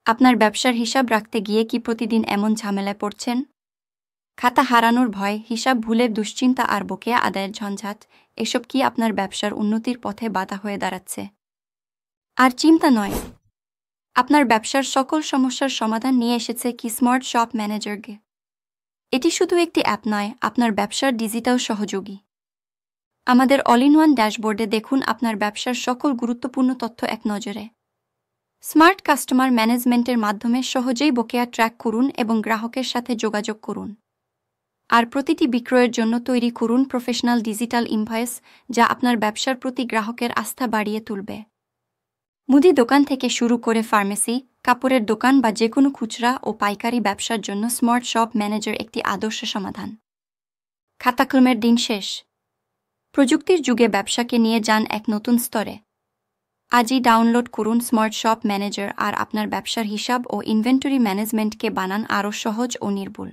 আপনার ব্যবসার হিসাব রাখতে গিয়ে কি প্রতিদিন এমন ঝামেলায় পড়ছেন? খাতা হারানোর ভয়, হিসাব ভুলের দুশ্চিন্তা আর বকেয়া আদায়ের ঝঞ্ঝাট, এসব কি আপনার ব্যবসার উন্নতির পথে বাধা হয়ে দাঁড়াচ্ছে? আর চিন্তা নয়, আপনার ব্যবসার সকল সমস্যার সমাধান নিয়ে এসেছে কি স্মার্ট শপ ম্যানেজারকে। এটি শুধু একটি অ্যাপ নয়, আপনার ব্যবসার ডিজিটাল সহযোগী। আমাদের অল ইন ওয়ান ড্যাশবোর্ডে দেখুন আপনার ব্যবসার সকল গুরুত্বপূর্ণ তথ্য এক নজরে। স্মার্ট কাস্টমার ম্যানেজমেন্টের মাধ্যমে সহজেই বকেয়া ট্র্যাক করুন এবং গ্রাহকের সাথে যোগাযোগ করুন। আর প্রতিটি বিক্রয়ের জন্য তৈরি করুন প্রফেশনাল ডিজিটাল ইনভয়েস, যা আপনার ব্যবসার প্রতি গ্রাহকের আস্থা বাড়িয়ে তুলবে। মুদি দোকান থেকে শুরু করে ফার্মেসি, কাপড়ের দোকান বা যে কোনো খুচরা ও পাইকারি ব্যবসার জন্য স্মার্ট শপ ম্যানেজার একটি আদর্শ সমাধান। খাতাকলমের দিন শেষ। প্রযুক্তির যুগে ব্যবসাকে নিয়ে যান এক নতুন স্তরে। আজই ডাউনলোড করুন স্মার্ট শপ ম্যানেজার আর আপনার ব্যবসার হিসাব ও ইনভেন্টরি ম্যানেজমেন্টকে বানান আরও সহজ ও নির্ভুল।